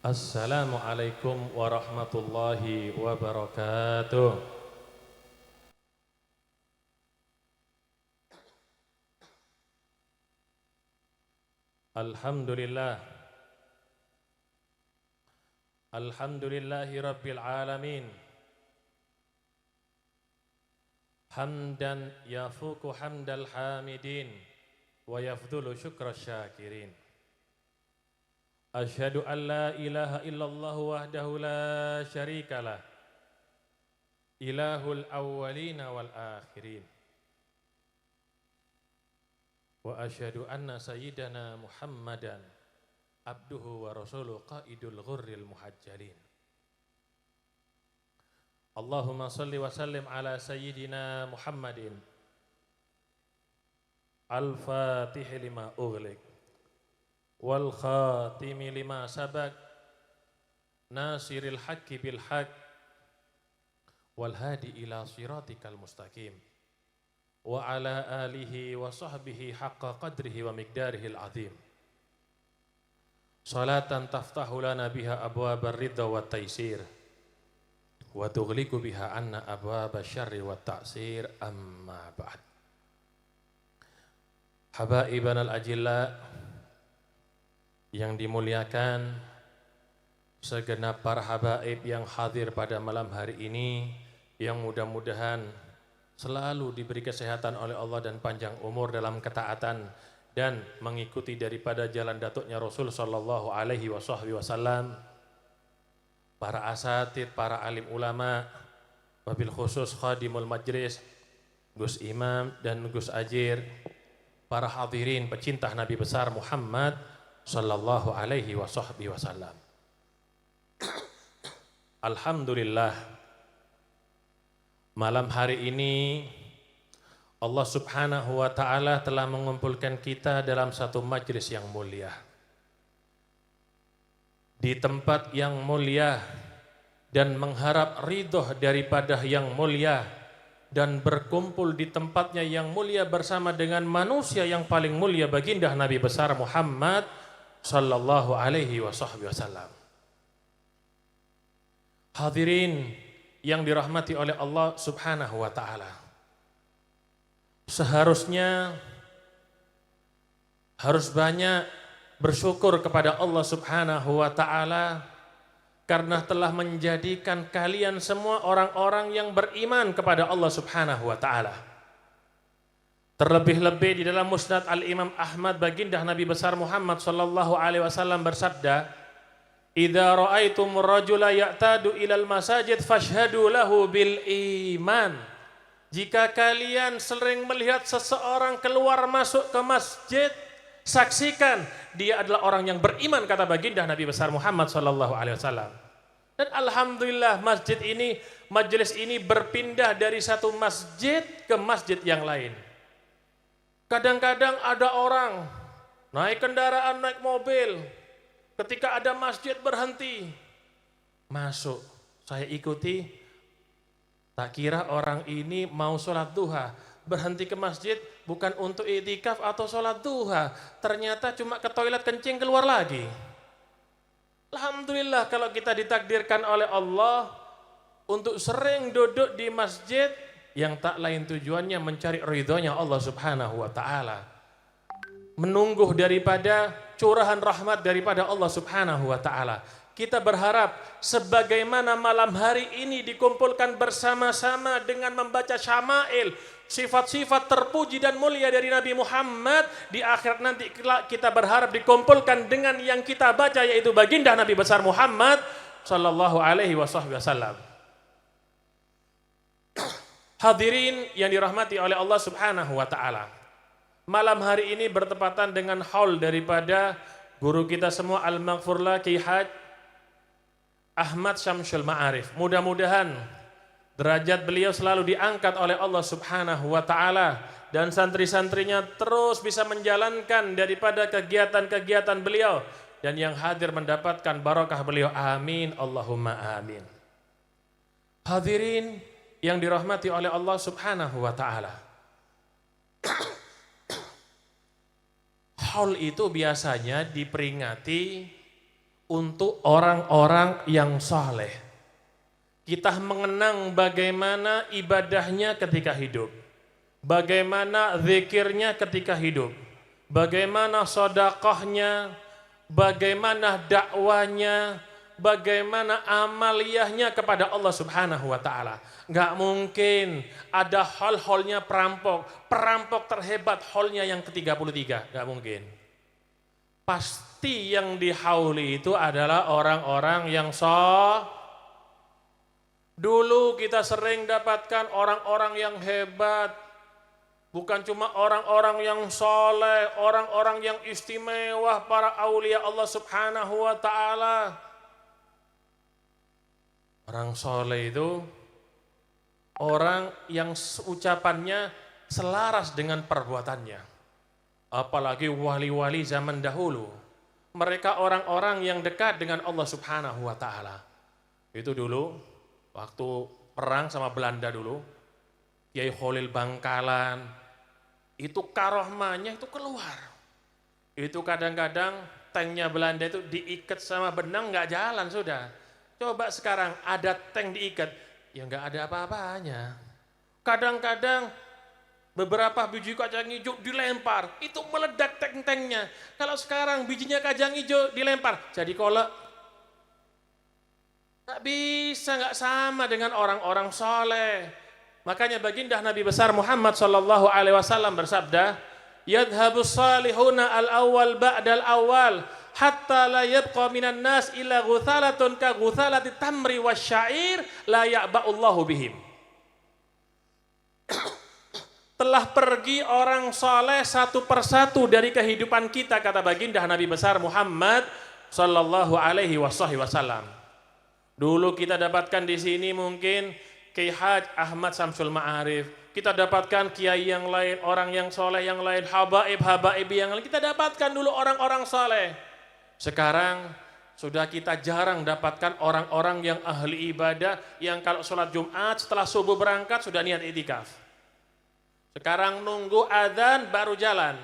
Assalamualaikum warahmatullahi wabarakatuh. Alhamdulillah. Alhamdulillahi rabbil alamin. Hamdan yafuku hamdal hamidin wa yafdulu syukra syakirin. Asyhadu an la ilaha illallah wahdahu la syarikalah. Ilahul awwalina wal akhirin. Wa asyhadu anna sayyidana Muhammadan abduhu wa rasuluhu qaidul ghurril muhajjalin. Allahumma salli wa sallim ala sayyidina Muhammadin al-fatihi lima ughliq wal khatimi lima sabaq nasiril haqqi bil haqq wal hadi ila siratikal mustaqim wa ala alihi wa sahbihi haqqa qadrihi wa miqdarihil azim. Salatan taftahu lana biha abwabar ridha wa taysir wa tughliqu biha anna abwaba syarri wa ta'sir, amma ba'd. Habaiban al-ajilla yang dimuliakan, segenap para habaib yang hadir pada malam hari ini, yang mudah-mudahan selalu diberi kesehatan oleh Allah dan panjang umur dalam ketaatan dan mengikuti daripada jalan datuknya Rasul sallallahu alaihi wasallam. Para asatid, para alim ulama, wabil khusus khadimul majlis, Gus Imam dan Gus Ajir, para hadirin pecinta Nabi besar Muhammad sallallahu alaihi wasallam. Alhamdulillah, malam hari ini Allah subhanahu wa ta'ala telah mengumpulkan kita dalam satu majlis yang mulia, di tempat yang mulia, dan mengharap ridho daripada yang mulia, dan berkumpul di tempatnya yang mulia bersama dengan manusia yang paling mulia, baginda Nabi besar Muhammad sallallahu alaihi wasallam. Hadirin yang dirahmati oleh Allah subhanahu wa ta'ala, seharusnya harus banyak bersyukur kepada Allah subhanahu wa ta'ala karena telah menjadikan kalian semua orang-orang yang beriman kepada Allah subhanahu wa ta'ala. Terlebih-lebih di dalam musnad al-Imam Ahmad, baginda Nabi besar Muhammad sallallahu alaihi wasallam bersabda, "Idza ra'aitumur rajula ya'tadu ilal masajid fashhadu lahu bil iman." Jika kalian sering melihat seseorang keluar masuk ke masjid, saksikan dia adalah orang yang beriman, kata baginda Nabi besar Muhammad sallallahu alaihi wasallam. Dan alhamdulillah masjid ini, majelis ini berpindah dari satu masjid ke masjid yang lain. Kadang-kadang ada orang naik kendaraan, naik mobil, ketika ada masjid berhenti, masuk, saya ikuti, tak kira orang ini mau sholat duha, berhenti ke masjid bukan untuk i'tikaf atau sholat duha, ternyata cuma ke toilet kencing keluar lagi. Alhamdulillah kalau kita ditakdirkan oleh Allah untuk sering duduk di masjid yang tak lain tujuannya mencari ridhonya Allah subhanahu wa ta'ala, menunggu daripada curahan rahmat daripada Allah subhanahu wa ta'ala. Kita berharap sebagaimana malam hari ini dikumpulkan bersama-sama dengan membaca syama'il, sifat-sifat terpuji dan mulia dari Nabi Muhammad, di akhirat nanti kita berharap dikumpulkan dengan yang kita baca, yaitu baginda Nabi besar Muhammad sallallahu alaihi wasallam. Hadirin yang dirahmati oleh Allah subhanahu wa ta'ala, malam hari ini bertepatan dengan haul daripada guru kita semua al-maghfurlah Ki Haj Ahmad Syamsul Ma'arif. Mudah-mudahan derajat beliau selalu diangkat oleh Allah subhanahu wa ta'ala, dan santri-santrinya terus bisa menjalankan daripada kegiatan-kegiatan beliau, dan yang hadir mendapatkan barakah beliau. Amin, Allahumma amin. Hadirin yang dirahmati oleh Allah subhanahu wa ta'ala, haul itu biasanya diperingati untuk orang-orang yang saleh. Kita mengenang bagaimana ibadahnya ketika hidup, bagaimana zikirnya ketika hidup, bagaimana sedekahnya, bagaimana dakwanya, bagaimana amaliyahnya kepada Allah Subhanahu wa taala. Enggak mungkin ada hol-holnya perampok terhebat holnya yang ke-33, enggak mungkin. Pasti yang dihauli itu adalah orang-orang yang Dulu kita sering dapatkan orang-orang yang hebat, bukan cuma orang-orang yang soleh, orang-orang yang istimewa, para aulia Allah Subhanahu wa ta'ala. Orang soleh itu orang yang ucapannya selaras dengan perbuatannya. Apalagi wali-wali zaman dahulu. Mereka orang-orang yang dekat dengan Allah Subhanahu wa ta'ala. Itu dulu waktu perang sama Belanda dulu, Kiai Khalil Bangkalan, itu karohmanya itu keluar. Itu kadang-kadang tanknya Belanda itu diikat sama benang nggak jalan sudah. Coba sekarang ada tank diikat, ya nggak ada apa-apanya. Kadang-kadang beberapa biji kacang hijau dilempar, itu meledak tank-tanknya. Kalau sekarang bijinya kacang hijau dilempar, jadi kolak. Nggak bisa, nggak sama dengan orang-orang soleh. Makanya baginda Nabi besar Muhammad sallallahu alaihi wasallam bersabda, "Yadhhabus salihuna al-awwal ba'dal awwal, hatta la yabqa minan nas illa ghuthalatun ka ghuthalati tamri wasyair la ya'ba'ullahu bihim." Telah pergi orang soleh satu persatu dari kehidupan kita, kata baginda Nabi besar Muhammad sallallahu alaihi wasallam. Dulu kita dapatkan di sini mungkin Kiai Haj Ahmad Samsul Ma'arif, kita dapatkan kiai yang lain, orang yang soleh yang lain, habaib yang lain, kita dapatkan dulu orang-orang soleh. Sekarang sudah kita jarang dapatkan orang-orang yang ahli ibadah, yang kalau sholat Jumat setelah subuh berangkat sudah niat itikaf. Sekarang nunggu adzan baru jalan.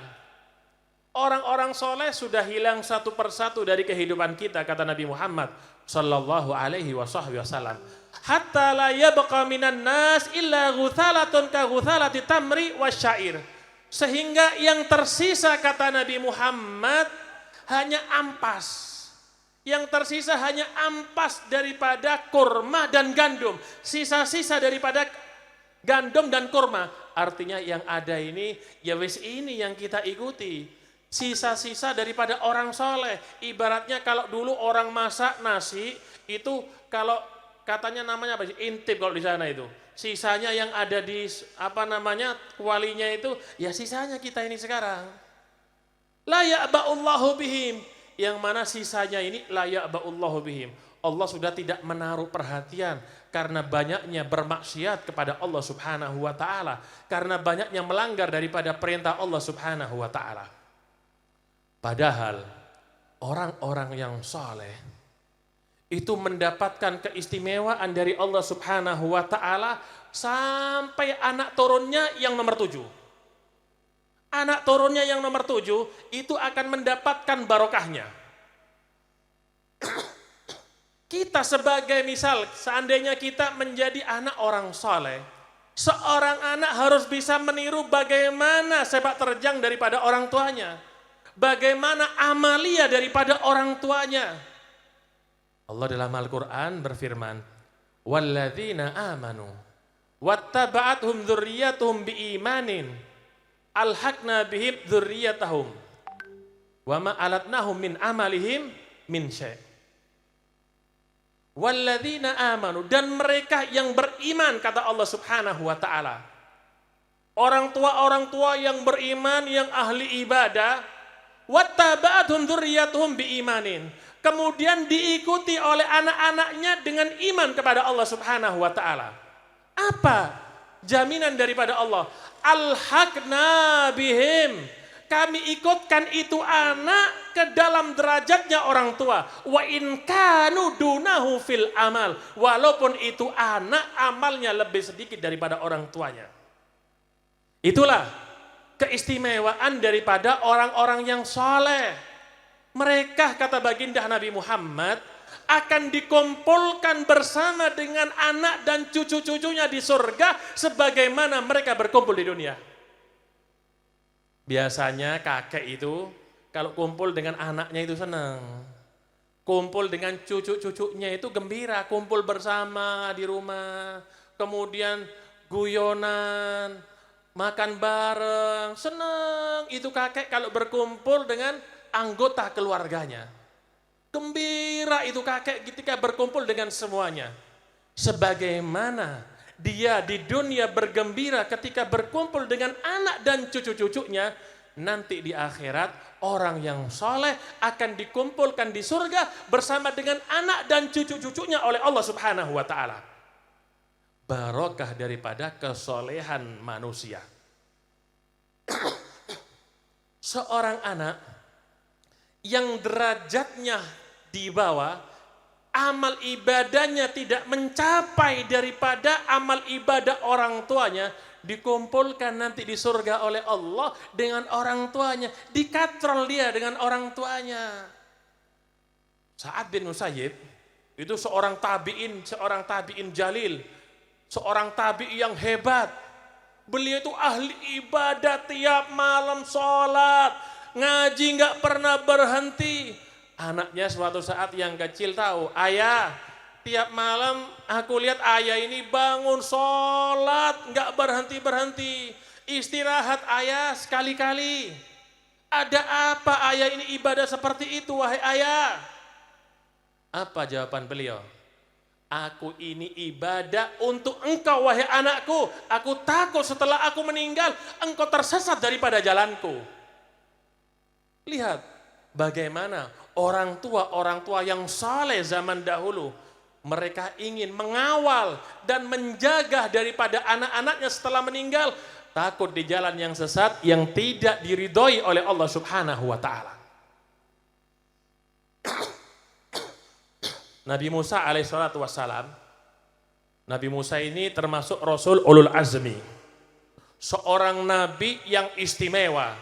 Orang-orang soleh sudah hilang satu persatu dari kehidupan kita, kata Nabi Muhammad sallallahu alaihi wasallam. Hatta la yabqa minan nas illa ghuthalatun ka ghuthalati tamri wasyair. Sehingga yang tersisa, kata Nabi Muhammad, hanya ampas. Yang tersisa hanya ampas daripada kurma dan gandum. Sisa-sisa daripada gandum dan kurma. Artinya yang ada ini, ya wis ini yang kita ikuti. Sisa-sisa daripada orang soleh. Ibaratnya kalau dulu orang masak nasi, itu kalau katanya namanya apa sih? Intip kalau di sana itu. Sisanya yang ada di kualinya itu, ya sisanya kita ini sekarang. La ya'ba'ullahu bihim. Yang mana sisanya ini la ya'ba'ullahu bihim. Allah sudah tidak menaruh perhatian karena banyaknya bermaksiat kepada Allah Subhanahu wa ta'ala. Karena banyaknya melanggar daripada perintah Allah Subhanahu wa ta'ala. Padahal orang-orang yang saleh itu mendapatkan keistimewaan dari Allah Subhanahu wa ta'ala sampai anak turunnya yang nomor 7. Anak turunnya yang nomor 7 itu akan mendapatkan barokahnya. Kita sebagai misal, seandainya kita menjadi anak orang saleh, seorang anak harus bisa meniru bagaimana sepak terjang daripada orang tuanya. Bagaimana amalia daripada orang tuanya. Allah dalam Al-Quran berfirman, "Walladzina amanu wattaba'athum dzurriyyatuhum biimanin alhaqna bihim dzurriyyatahum wa ma alatnahum min amalihim min syai'." Walladzina amanu, dan mereka yang beriman, kata Allah Subhanahu wa ta'ala. Orang tua yang beriman, yang ahli ibadah, wattaba'athum dzurriyyatuhum biimanin, kemudian diikuti oleh anak-anaknya dengan iman kepada Allah Subhanahu wa ta'ala. Apa jaminan daripada Allah? Alhaqna bihim, kami ikutkan itu anak ke dalam derajatnya orang tua. Wa in kanu dunahu fil amal, walaupun itu anak amalnya lebih sedikit daripada orang tuanya. Itulah keistimewaan daripada orang-orang yang soleh. Mereka, kata baginda Nabi Muhammad, akan dikumpulkan bersama dengan anak dan cucu-cucunya di surga sebagaimana mereka berkumpul di dunia. Biasanya kakek itu kalau kumpul dengan anaknya itu senang. Kumpul dengan cucu-cucunya itu gembira, kumpul bersama di rumah. Kemudian guyonan, makan bareng, senang. Itu kakek kalau berkumpul dengan anggota keluarganya. Gembira itu kakek ketika berkumpul dengan semuanya. Sebagaimana dia di dunia bergembira ketika berkumpul dengan anak dan cucu-cucunya, nanti di akhirat orang yang soleh akan dikumpulkan di surga bersama dengan anak dan cucu-cucunya oleh Allah Subhanahu wa ta'ala. Barokah daripada kesolehan manusia. Seorang anak yang derajatnya di bawah, amal ibadahnya tidak mencapai daripada amal ibadah orang tuanya, dikumpulkan nanti di surga oleh Allah dengan orang tuanya, dikatrol dia dengan orang tuanya. Sa'ad bin Musayyib itu seorang tabi'in jalil, seorang tabi'i yang hebat. Beliau itu ahli ibadah, tiap malam sholat, ngaji nggak pernah berhenti. Anaknya suatu saat yang kecil tahu, ayah, tiap malam aku lihat ayah ini bangun sholat, nggak berhenti-berhenti. Istirahat ayah sekali-kali. Ada apa ayah ini ibadah seperti itu, wahai ayah? Apa jawaban beliau? Aku ini ibadah untuk engkau, wahai anakku. Aku takut setelah aku meninggal, engkau tersesat daripada jalanku. Lihat bagaimana orang tua yang saleh zaman dahulu, mereka ingin mengawal dan menjaga daripada anak-anaknya setelah meninggal, takut di jalan yang sesat yang tidak diridhoi oleh Allah Subhanahu wa ta'ala. Nabi Musa alaihissalatu wassalam, Nabi Musa ini termasuk Rasul Ulul Azmi, seorang nabi yang istimewa,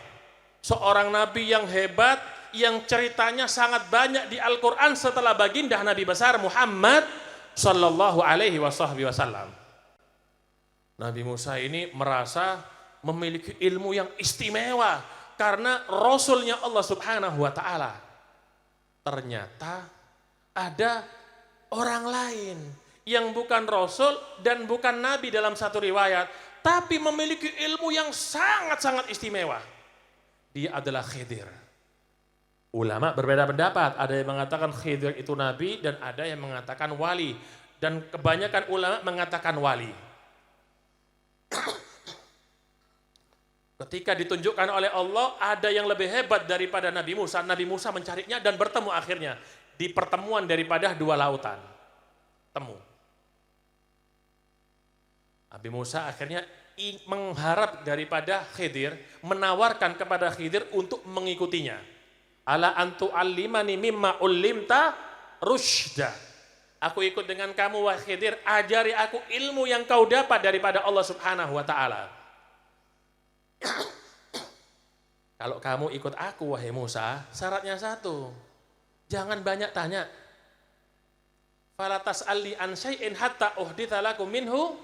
seorang nabi yang hebat, yang ceritanya sangat banyak di Al-Quran setelah baginda Nabi besar Muhammad sallallahu alaihi wasallam. Nabi Musa ini merasa memiliki ilmu yang istimewa karena Rasulnya Allah Subhanahu wa ta'ala. Ternyata ada orang lain yang bukan Rasul dan bukan Nabi dalam satu riwayat, tapi memiliki ilmu yang sangat-sangat istimewa. Dia adalah Khidir. Ulama berbeda pendapat, ada yang mengatakan Khidir itu nabi dan ada yang mengatakan wali, dan kebanyakan ulama mengatakan wali. Ketika ditunjukkan oleh Allah ada yang lebih hebat daripada Nabi Musa mencarinya dan bertemu akhirnya di pertemuan daripada dua lautan. Temu. Nabi Musa akhirnya mengharap daripada Khidir, menawarkan kepada Khidir untuk mengikutinya. Ala antu allimani mimma ullimta rusyda. Aku ikut dengan kamu wahai Khidir, ajari aku ilmu yang kau dapat daripada Allah Subhanahu wa ta'ala. Kalau kamu ikut aku wahai Musa, syaratnya satu, jangan banyak tanya. Fala tas'alni an syai'in hatta uhditsa lakum minhu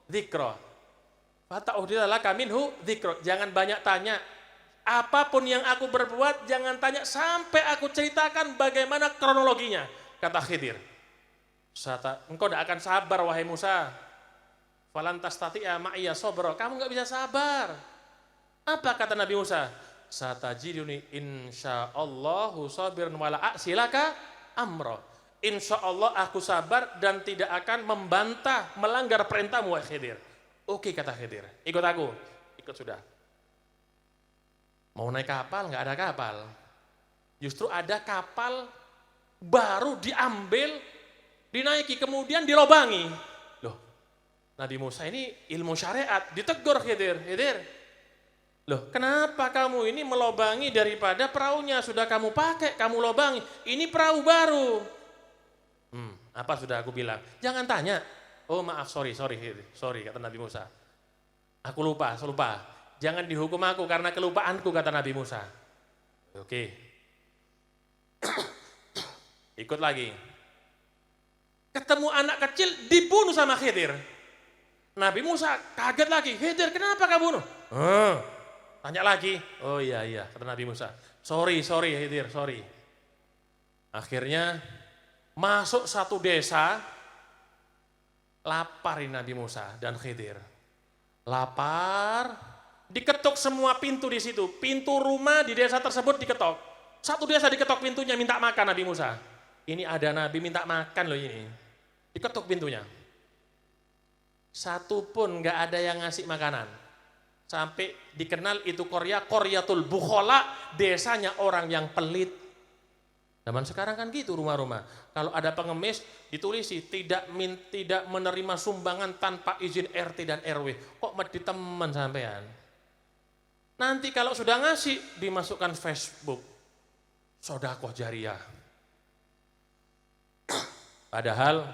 dzikra. Hatta uhditsa laka minhu dzikra. Jangan banyak tanya. Apapun yang aku berbuat, jangan tanya sampai aku ceritakan bagaimana kronologinya, kata Khidir. Engkau tidak akan sabar wahai Musa. Falan tastati'a ma'iya sabra. Kamu nggak bisa sabar. Apa kata Nabi Musa? Satajiduni insyaallahu sabiran wala a'silaka amra. Insyaallah aku sabar dan tidak akan membantah, melanggar perintahmu wahai Khidir. Oke, kata Khidir. Ikut aku. Ikut sudah. Mau naik kapal, nggak ada kapal. Justru ada kapal baru diambil, dinaiki, kemudian dilobangi. Loh, Nabi Musa ini ilmu syariat, ditegur Khidir. Loh, kenapa kamu ini melobangi daripada perahunya? Sudah kamu pakai, kamu lobangi. Ini perahu baru. Apa sudah aku bilang? Jangan tanya. Oh maaf, sorry kata Nabi Musa. Aku lupa. Jangan dihukum aku karena kelupaanku, kata Nabi Musa. Oke. Ikut lagi. Ketemu anak kecil dibunuh sama Khidir. Nabi Musa kaget lagi. Khidir, kenapa kamu bunuh? Tanya lagi. Oh iya, kata Nabi Musa. Sorry Khidir, sorry. Akhirnya masuk satu desa, laparin Nabi Musa dan Khidir. Lapar, diketuk semua pintu di situ. Pintu rumah di desa tersebut diketok. Satu desa diketok pintunya, minta makan Nabi Musa. Ini ada Nabi minta makan loh ini. Diketuk pintunya. Satu pun gak ada yang ngasih makanan. Sampai dikenal itu Qaryatul Bukhala, desanya orang yang pelit. Zaman sekarang kan gitu rumah-rumah. Kalau ada pengemis ditulisi tidak menerima sumbangan tanpa izin RT dan RW. Kok mati teman sampean? Nanti kalau sudah ngasih dimasukkan Facebook. Sedekah jariah. Padahal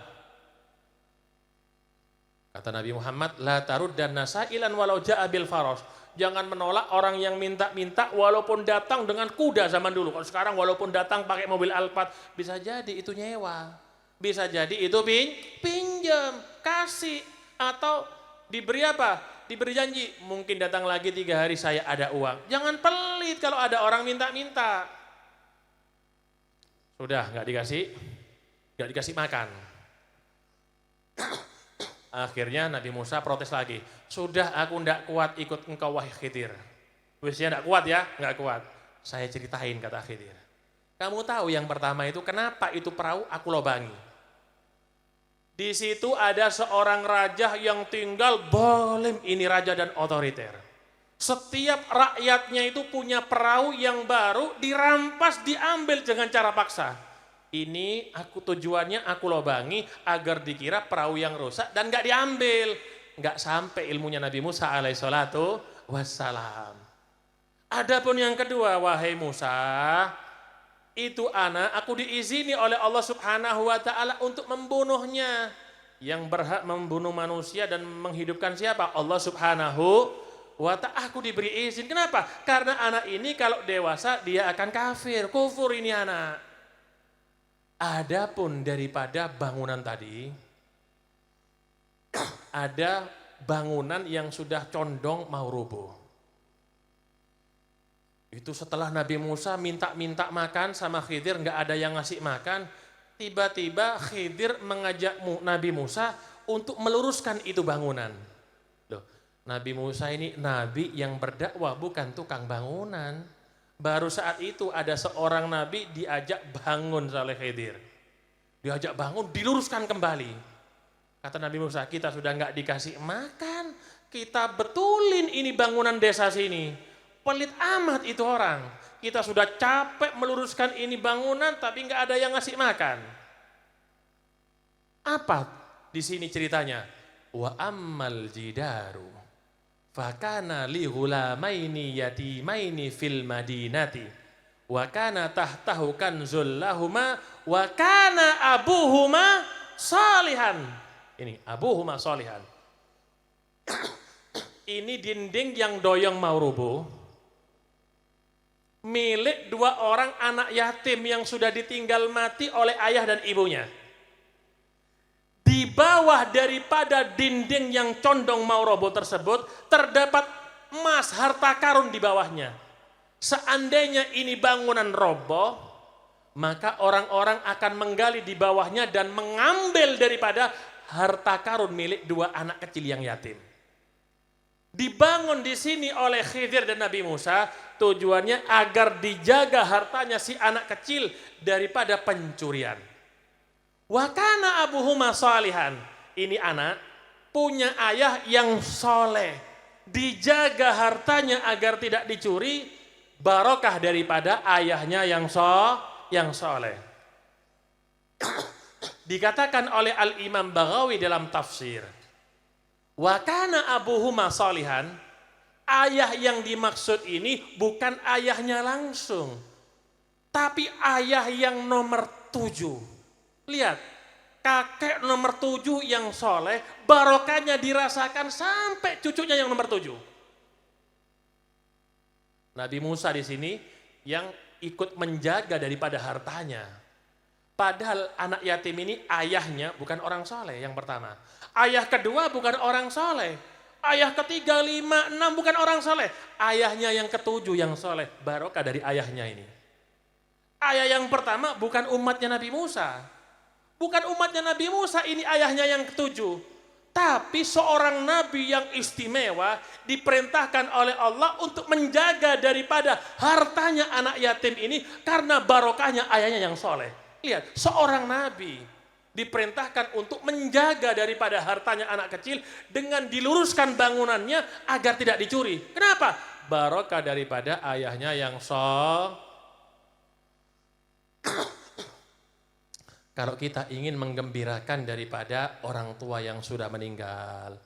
kata Nabi Muhammad, la taruddanna sa'ilan walau ja'a bil faras. Jangan menolak orang yang minta-minta walaupun datang dengan kuda zaman dulu. Kalau sekarang walaupun datang pakai mobil Alphard, bisa jadi itu nyewa. Bisa jadi itu pinjam, kasih, atau diberi apa? Diberi janji, mungkin datang lagi 3 hari saya ada uang. Jangan pelit kalau ada orang minta-minta. Sudah nggak dikasih makan. Akhirnya Nabi Musa protes lagi. Sudah aku ndak kuat ikut engkau wahai Khidir. Wesnya ndak kuat ya? Nggak kuat. Saya ceritain kata Khidir. Kamu tahu yang pertama itu kenapa itu perahu aku lobangi? Di situ ada seorang raja yang tinggal zalim, ini raja dan otoriter. Setiap rakyatnya itu punya perahu yang baru dirampas, diambil dengan cara paksa. Ini tujuannya aku lobangi agar dikira perahu yang rusak dan gak diambil. Gak sampai ilmunya Nabi Musa alaihissalatu wassalam. Adapun yang kedua, wahai Musa, itu aku diizini oleh Allah subhanahu wa ta'ala untuk membunuhnya. Yang berhak membunuh manusia dan menghidupkan siapa? Allah subhanahu wa ta'ala. Aku diberi izin. Kenapa? Karena anak ini kalau dewasa dia akan kufur ini anak. Adapun daripada bangunan tadi, ada bangunan yang sudah condong mau roboh. Itu setelah Nabi Musa minta makan sama Khidir, nggak ada yang ngasih makan. Tiba-tiba Khidir mengajak Nabi Musa untuk meluruskan itu bangunan. Loh, Nabi Musa ini nabi yang berdakwah, bukan tukang bangunan. Baru saat itu ada seorang nabi diajak bangun oleh Khidir. Diajak bangun, diluruskan kembali. Kata Nabi Musa, kita sudah nggak dikasih makan, kita betulin ini bangunan desa sini. Pelit amat itu orang. Kita sudah capek meluruskan ini bangunan, tapi nggak ada yang ngasih makan. Apa di sini ceritanya? Wa ammal jidaru fakana li ghulamaini yatimaini fil madinati wa kana tahtahu kanzul lahuma wa kana abuhuma salihan. Ini abuhuma salihan. Ini dinding yang doyong mau rubuh milik 2 orang anak yatim yang sudah ditinggal mati oleh ayah dan ibunya. Di bawah daripada dinding yang condong mau roboh tersebut terdapat emas, harta karun di bawahnya. Seandainya ini bangunan roboh, maka orang-orang akan menggali di bawahnya dan mengambil daripada harta karun milik 2 anak kecil yang yatim. Dibangun di sini oleh Khidir dan Nabi Musa tujuannya agar dijaga hartanya si anak kecil daripada pencurian. Wa kana abuhuma salihan. Ini anak punya ayah yang soleh. Dijaga hartanya agar tidak dicuri, barokah daripada ayahnya yang soleh. Dikatakan oleh Al-Imam Baghawi dalam tafsir, wa kana abuhuma salihan, ayah yang dimaksud ini bukan ayahnya langsung, tapi ayah yang nomor 7. Lihat, kakek nomor 7 yang soleh, barokahnya dirasakan sampai cucunya yang nomor 7. Nabi Musa di sini yang ikut menjaga daripada hartanya. Padahal anak yatim ini ayahnya bukan orang soleh yang pertama. Ayah kedua bukan orang soleh. Ayah ketiga, lima, enam bukan orang soleh. Ayahnya yang ketujuh yang soleh. Barokah dari ayahnya ini. Ayah yang pertama bukan umatnya Nabi Musa. Bukan umatnya Nabi Musa, ini ayahnya yang ketujuh. Tapi seorang nabi yang istimewa diperintahkan oleh Allah untuk menjaga daripada hartanya anak yatim ini karena barokahnya ayahnya yang soleh. Lihat, seorang nabi diperintahkan untuk menjaga daripada hartanya anak kecil dengan diluruskan bangunannya agar tidak dicuri. Kenapa? Barokah daripada ayahnya yang soleh. Kalau kita ingin menggembirakan daripada orang tua yang sudah meninggal,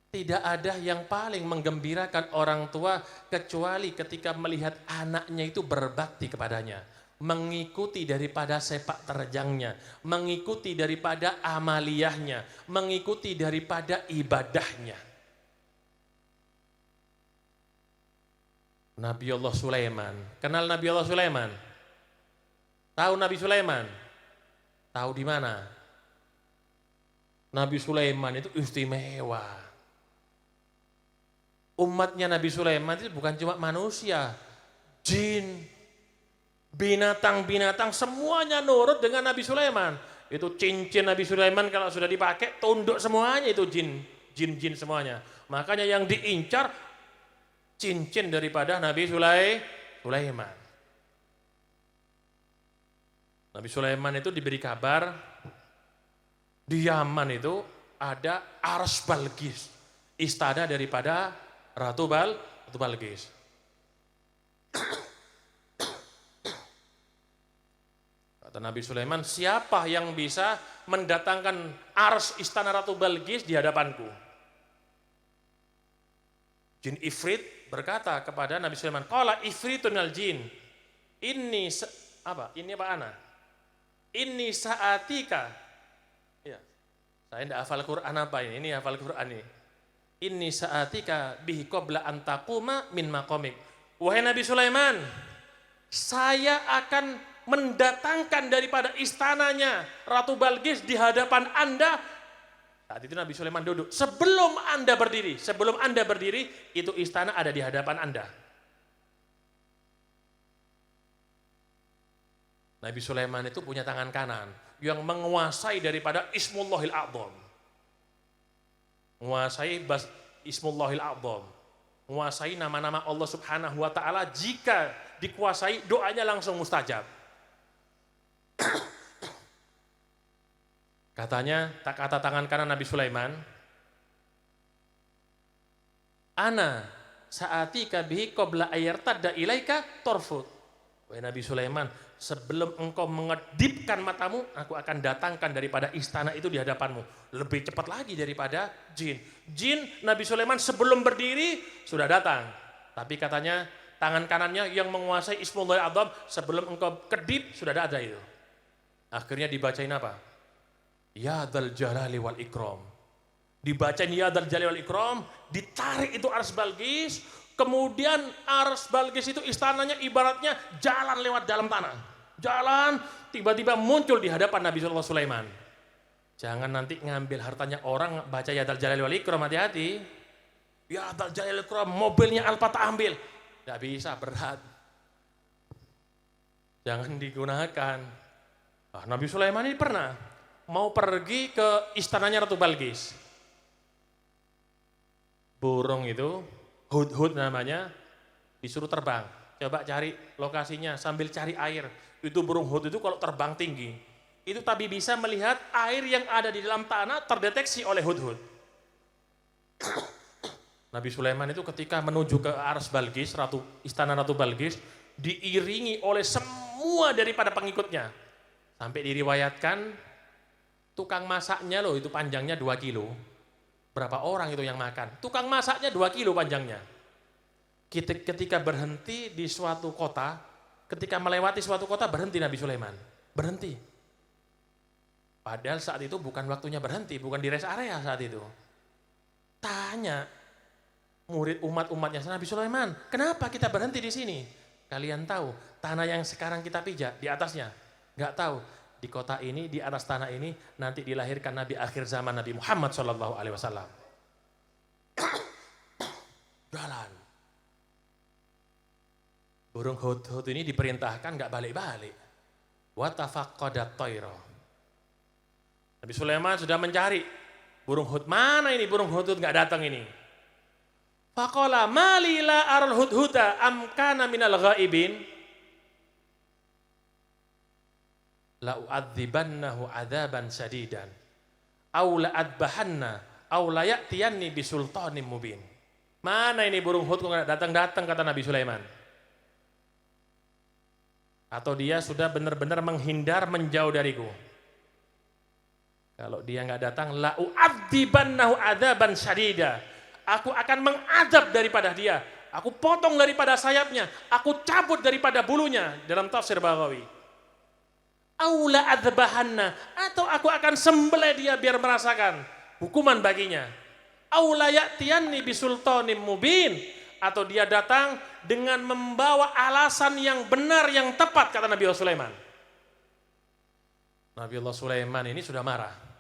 tidak ada yang paling menggembirakan orang tua kecuali ketika melihat anaknya itu berbakti kepadanya, mengikuti daripada sepak terjangnya, mengikuti daripada amaliyahnya, mengikuti daripada ibadahnya. Nabi Allah Sulaiman, kenal Nabi Allah Sulaiman? Tahu Nabi Sulaiman? Tahu di mana? Nabi Sulaiman itu istimewa. Umatnya Nabi Sulaiman itu bukan cuma manusia, jin, binatang-binatang semuanya nurut dengan Nabi Sulaiman. Itu cincin Nabi Sulaiman kalau sudah dipakai tunduk semuanya, itu jin semuanya. Makanya yang diincar cincin daripada Nabi Sulaiman. Nabi Sulaiman itu diberi kabar di Yaman itu ada Ars Balqis, istana daripada Ratu Balqis. Kata Nabi Sulaiman, siapa yang bisa mendatangkan Ars istana Ratu Balqis di hadapanku? Jin Ifrit berkata kepada Nabi Sulaiman, qala ifritun minal jin, ini ana? Ini saatika. Ya. Saya tidak hafal Quran apa ini hafal Quran ini. Ini saatika bihi qabla an taquma min maqamik. Wahai Nabi Sulaiman, saya akan mendatangkan daripada istananya Ratu Balqis di hadapan Anda. Saat itu Nabi Sulaiman duduk. Sebelum Anda berdiri, itu istana ada di hadapan Anda. Nabi Sulaiman itu punya tangan kanan yang menguasai daripada Ismullahil A'zam. Menguasai Ismullahil A'zam. Menguasai nama-nama Allah Subhanahu wa taala, jika dikuasai doanya langsung mustajab. Katanya, kata tangan kanan Nabi Sulaiman, ana sa'atika bihi qabla ayyartadda ilaika tarfut. Wahai Nabi Sulaiman, sebelum engkau mengedipkan matamu, aku akan datangkan daripada istana itu di hadapanmu. Lebih cepat lagi daripada jin. Jin Nabi Sulaiman sebelum berdiri sudah datang. Tapi katanya tangan kanannya yang menguasai Ismullahil A'zam, sebelum engkau kedip sudah ada itu. Akhirnya dibacain apa? Ya dzal jalali wal ikram. Dibacain ya dzal jalali wal ikram, ditarik itu Ars Balqis. Kemudian Ars Balqis itu istananya ibaratnya jalan lewat dalam tanah. Jalan, tiba-tiba muncul di hadapan Nabi Sulaiman. Jangan nanti ngambil hartanya orang, baca ya dzal jalali wal ikram, hati-hati. Ya dzal jalali wal ikram, mobilnya Alphata ambil. Tidak bisa, berat. Jangan digunakan. Nah, Nabi Sulaiman ini pernah mau pergi ke istananya Ratu Balqis. Burung itu, hudhud namanya, disuruh terbang. Coba cari lokasinya sambil cari air. Itu burung hudhud itu kalau terbang tinggi, itu tapi bisa melihat air yang ada di dalam tanah terdeteksi oleh hudhud. Nabi Sulaiman itu ketika menuju ke Ars Balqis, istana Ratu Balqis, diiringi oleh semua daripada pengikutnya. Sampai diriwayatkan tukang masaknya loh itu panjangnya 2 kilo. Berapa orang itu yang makan? Tukang masaknya 2 kilo panjangnya. Ketika berhenti di suatu kota, ketika melewati suatu kota, berhenti Nabi Sulaiman. Berhenti. Padahal saat itu bukan waktunya berhenti, bukan di rest area saat itu. Tanya murid umatnya Nabi Sulaiman, kenapa kita berhenti di sini? Kalian tahu tanah yang sekarang kita pijak di atasnya? Nggak tahu. Di kota ini, di atas tanah ini nanti dilahirkan Nabi akhir zaman, Nabi Muhammad SAW. Jalan. Burung hudhud ini diperintahkan nggak balik-balik. Wa tafaqqadat tayra. Nabi Sulaiman sudah mencari burung hud, mana ini burung hudhud nggak datang ini. Faqala mali la aral hudhuda am kana minal ghaibin la u'adzibannahu adzaban syadidan aw la adbahanna aw la ya'tiyanni bisultanin mubin. Mana ini burung hud kok nggak datang-datang, kata Nabi Sulaiman. Atau dia sudah benar-benar menghindar, menjauh dariku. Kalau dia nggak datang, la u'adzibannahu adzaban syadida. Aku akan mengadab daripada dia. Aku potong daripada sayapnya. Aku cabut daripada bulunya. Dalam tafsir Baghawi. Aula adzbahanna. Atau aku akan sembelih dia biar merasakan hukuman baginya. Aula ya'tiyanni bisultanim mubin. Atau dia datang dengan membawa alasan yang benar, yang tepat, kata Nabi Allah Sulaiman. Nabi Allah Sulaiman ini sudah marah.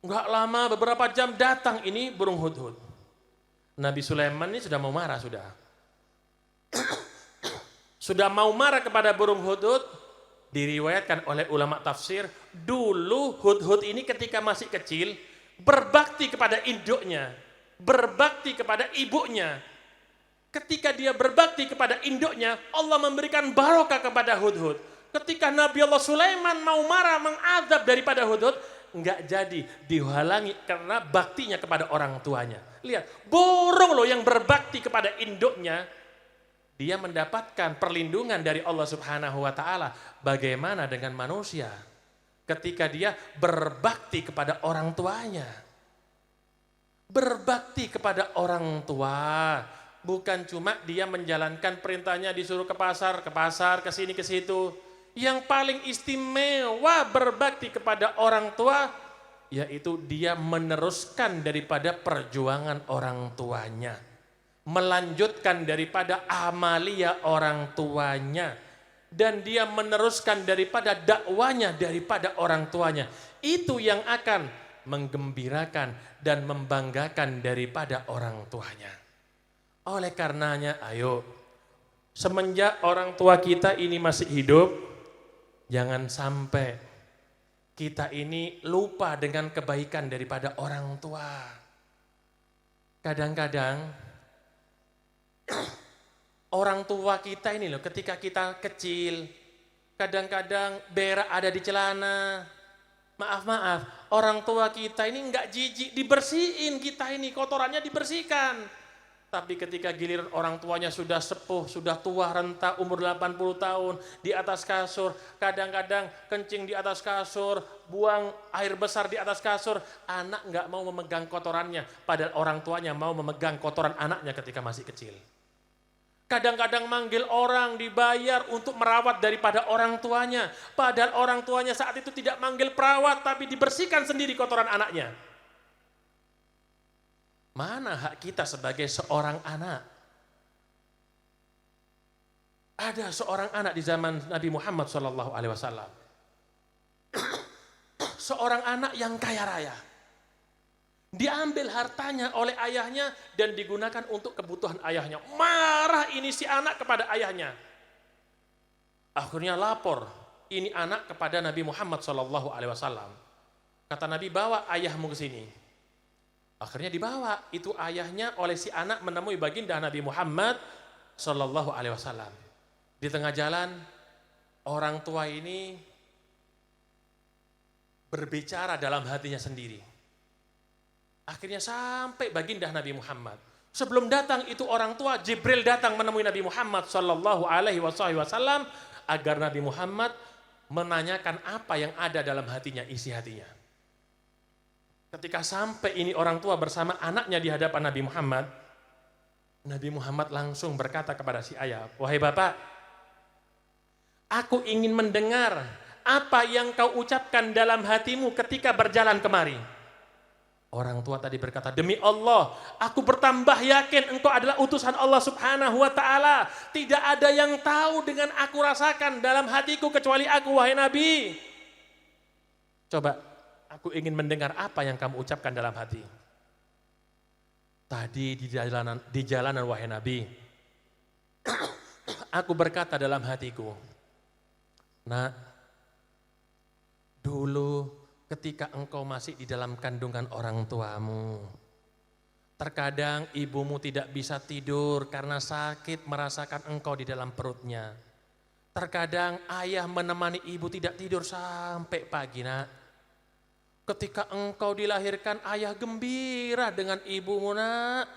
Enggak lama, beberapa jam datang ini burung hudhud. Nabi Sulaiman ini sudah mau marah sudah. Sudah mau marah kepada burung hudhud. Diriwayatkan oleh ulama tafsir, dulu hudhud ini ketika masih kecil berbakti kepada induknya, berbakti kepada ibunya. Ketika dia berbakti kepada induknya, Allah memberikan barokah kepada hudhud. Ketika Nabi Allah Sulaiman mau marah mengadab daripada hudhud, enggak jadi, dihalangi karena baktinya kepada orang tuanya. Lihat, burung loh yang berbakti kepada induknya, dia mendapatkan perlindungan dari Allah Subhanahu wa taala. Bagaimana dengan manusia ketika dia berbakti kepada orang tuanya? Berbakti kepada orang tua, bukan cuma dia menjalankan perintahnya disuruh ke pasar, ke sini, ke situ. Yang paling istimewa berbakti kepada orang tua, yaitu dia meneruskan daripada perjuangan orang tuanya, melanjutkan daripada amalia orang tuanya, dan dia meneruskan daripada dakwanya daripada orang tuanya. Itu yang akan menggembirakan dan membanggakan daripada orang tuanya. Oleh karenanya, ayo, semenjak orang tua kita ini masih hidup, jangan sampai kita ini lupa dengan kebaikan daripada orang tua. Kadang-kadang orang tua kita ini loh, ketika kita kecil, kadang-kadang berak ada di celana. Maaf, orang tua kita ini enggak jijik dibersihin, kita ini kotorannya dibersihkan. Tapi ketika giliran orang tuanya sudah sepuh, sudah tua renta, umur 80 tahun, di atas kasur, kadang-kadang kencing di atas kasur, buang air besar di atas kasur, anak enggak mau memegang kotorannya, padahal orang tuanya mau memegang kotoran anaknya ketika masih kecil. Kadang-kadang manggil orang dibayar untuk merawat daripada orang tuanya, padahal orang tuanya saat itu tidak manggil perawat, tapi dibersihkan sendiri kotoran anaknya. Mana hak kita sebagai seorang anak? Ada seorang anak di zaman Nabi Muhammad SAW. Seorang anak yang kaya raya. Diambil hartanya oleh ayahnya dan digunakan untuk kebutuhan ayahnya. Marah ini si anak kepada ayahnya. Akhirnya lapor ini anak kepada Nabi Muhammad SAW. Kata Nabi, bawa ayahmu ke sini. Akhirnya dibawa itu ayahnya oleh si anak menemui baginda Nabi Muhammad SAW. Di tengah jalan orang tua ini berbicara dalam hatinya sendiri. Akhirnya sampai baginda Nabi Muhammad. Sebelum datang itu orang tua, Jibril datang menemui Nabi Muhammad SAW agar Nabi Muhammad menanyakan apa yang ada dalam hatinya, isi hatinya. Ketika sampai ini orang tua bersama anaknya di hadapan Nabi Muhammad, Nabi Muhammad langsung berkata kepada si ayah, wahai bapak, aku ingin mendengar apa yang kau ucapkan dalam hatimu ketika berjalan kemari. Orang tua tadi berkata, demi Allah, aku bertambah yakin engkau adalah utusan Allah subhanahu wa ta'ala. Tidak ada yang tahu dengan aku rasakan dalam hatiku kecuali aku, wahai Nabi. Coba, aku ingin mendengar apa yang kamu ucapkan dalam hati. Tadi di jalanan wahai Nabi, aku berkata dalam hatiku, nak, dulu ketika engkau masih di dalam kandungan orang tuamu, terkadang ibumu tidak bisa tidur karena sakit merasakan engkau di dalam perutnya. Terkadang ayah menemani ibu tidak tidur sampai pagi, nak. Ketika engkau dilahirkan, ayah gembira dengan ibumu, nak.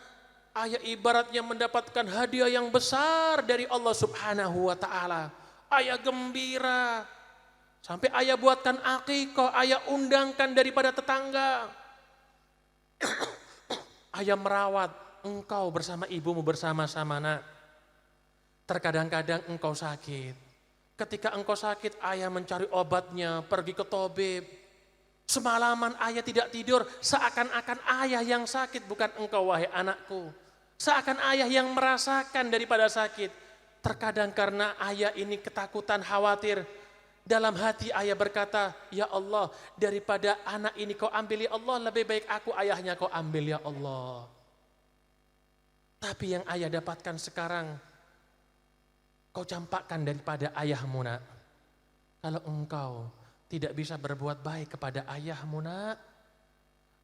Ayah ibaratnya mendapatkan hadiah yang besar dari Allah subhanahu wa ta'ala. Ayah gembira. Sampai ayah buatkan akikah, ayah undangkan daripada tetangga. Ayah merawat engkau bersama ibumu bersama-sama, nak. Terkadang-kadang engkau sakit. Ketika engkau sakit, ayah mencari obatnya, pergi ke tabib. Semalaman ayah tidak tidur, seakan-akan ayah yang sakit, bukan engkau wahai anakku. Seakan ayah yang merasakan daripada sakit. Terkadang karena ayah ini ketakutan, khawatir. Dalam hati ayah berkata, ya Allah, daripada anak ini kau ambil ya Allah, lebih baik aku ayahnya kau ambil ya Allah. Tapi yang ayah dapatkan sekarang, kau campakkan daripada ayahmu, nak. Kalau engkau tidak bisa berbuat baik kepada ayahmu, nak,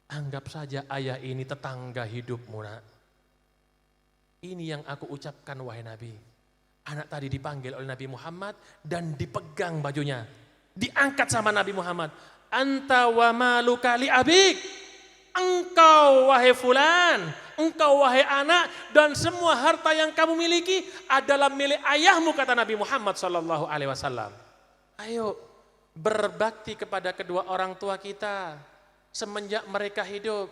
anggap saja ayah ini tetangga hidupmu, nak. Ini yang aku ucapkan wahai Nabi. Anak tadi dipanggil oleh Nabi Muhammad dan dipegang bajunya. Diangkat sama Nabi Muhammad. Anta wa maluka li abik. Engkau wahai fulan, engkau wahai anak, dan semua harta yang kamu miliki adalah milik ayahmu, kata Nabi Muhammad SAW. Ayo berbakti kepada kedua orang tua kita semenjak mereka hidup.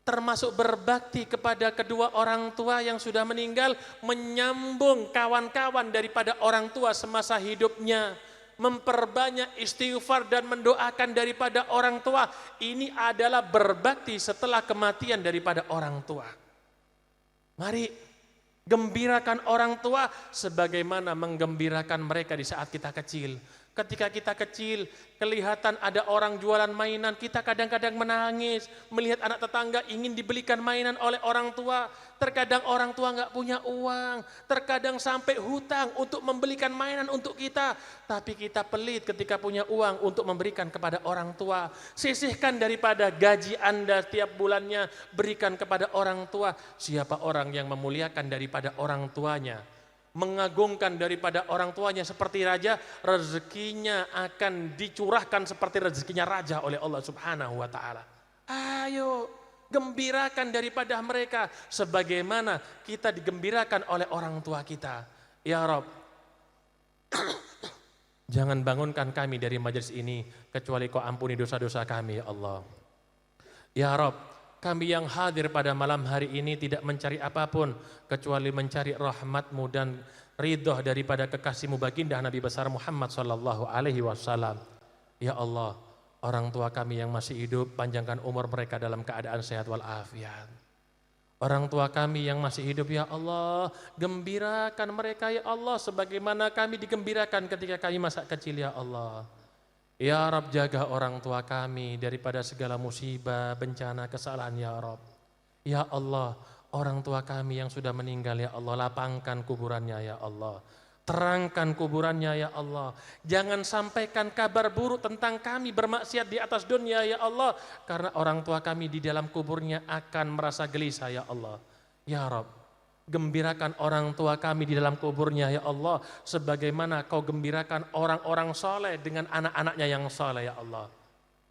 Termasuk berbakti kepada kedua orang tua yang sudah meninggal, menyambung kawan-kawan daripada orang tua semasa hidupnya, memperbanyak istighfar dan mendoakan daripada orang tua. Ini adalah berbakti setelah kematian daripada orang tua. Mari gembirakan orang tua sebagaimana menggembirakan mereka di saat kita kecil. Ketika kita kecil, kelihatan ada orang jualan mainan, kita kadang-kadang menangis. Melihat anak tetangga ingin dibelikan mainan oleh orang tua. Terkadang orang tua nggak punya uang. Terkadang sampai hutang untuk membelikan mainan untuk kita. Tapi kita pelit ketika punya uang untuk memberikan kepada orang tua. Sisihkan daripada gaji Anda tiap bulannya, berikan kepada orang tua. Siapa orang yang memuliakan daripada orang tuanya, mengagungkan daripada orang tuanya seperti raja, rezekinya akan dicurahkan seperti rezekinya raja oleh Allah subhanahu wa ta'ala. Ayo gembirakan daripada mereka sebagaimana kita digembirakan oleh orang tua kita. Ya Rabb, jangan bangunkan kami dari majelis ini kecuali kau ampuni dosa-dosa kami ya Allah. Ya Rabb, kami yang hadir pada malam hari ini tidak mencari apapun kecuali mencari rahmat-Mu dan ridho daripada kekasih-Mu baginda Nabi besar Muhammad sallallahu alaihi wasallam. Ya Allah, orang tua kami yang masih hidup, panjangkan umur mereka dalam keadaan sehat walafiat. Orang tua kami yang masih hidup, ya Allah, gembirakan mereka ya Allah sebagaimana kami digembirakan ketika kami masa kecil ya Allah. Ya Rabb, jaga orang tua kami daripada segala musibah, bencana, kesalahan ya Rabb. Ya Allah, orang tua kami yang sudah meninggal ya Allah, lapangkan kuburannya ya Allah. Terangkan kuburannya ya Allah. Jangan sampaikan kabar buruk tentang kami bermaksiat di atas dunia ya Allah. Karena orang tua kami di dalam kuburnya akan merasa gelisah ya Allah. Ya Rabb, gembirakan orang tua kami di dalam kuburnya ya Allah, sebagaimana kau gembirakan orang-orang soleh dengan anak-anaknya yang soleh ya Allah.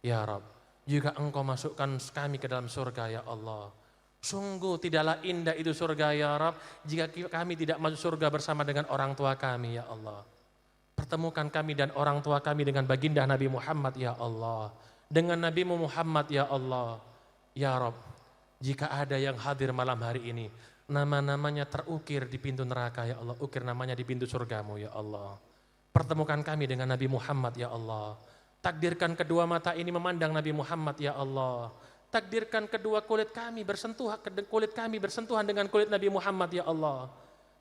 Ya Rabb, juga engkau masukkan kami ke dalam surga ya Allah. Sungguh tidaklah indah itu surga ya Rabb, jika kami tidak masuk surga bersama dengan orang tua kami ya Allah. Pertemukan kami dan orang tua kami dengan baginda Nabi Muhammad ya Allah, dengan Nabi Muhammad ya Allah. Ya Rabb, jika ada yang hadir malam hari ini, nama-namanya terukir di pintu neraka ya Allah, ukir namanya di pintu surgamu ya Allah. Pertemukan kami dengan Nabi Muhammad ya Allah. Takdirkan kedua mata ini memandang Nabi Muhammad ya Allah. takdirkan kedua kulit kami bersentuhan dengan kulit Nabi Muhammad ya Allah.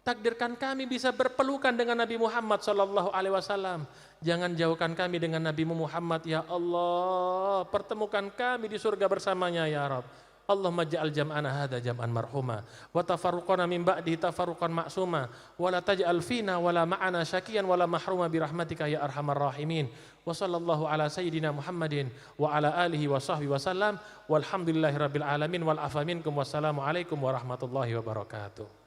Takdirkan kami bisa berpelukan dengan Nabi Muhammad sallallahu alaihi wasallam. Jangan jauhkan kami dengan Nabi Muhammad ya Allah. Pertemukan kami di surga bersamanya ya Rabb. Allahumma ja'al jam'ana hadha jam'an marhuma wa tafarruqana min ba'dihi tafarruqan ma'suma wa la taj'al fina wa la ma'ana syakiyan wa la mahruma bi rahmatika ya arhamar rahimin. Wa sallallahu ala sayyidina Muhammadin wa ala alihi wa sahbihi wa sallam walhamdulillahi rabbil alamin wal afa minkum wassalamu alaikum warahmatullahi wabarakatuh.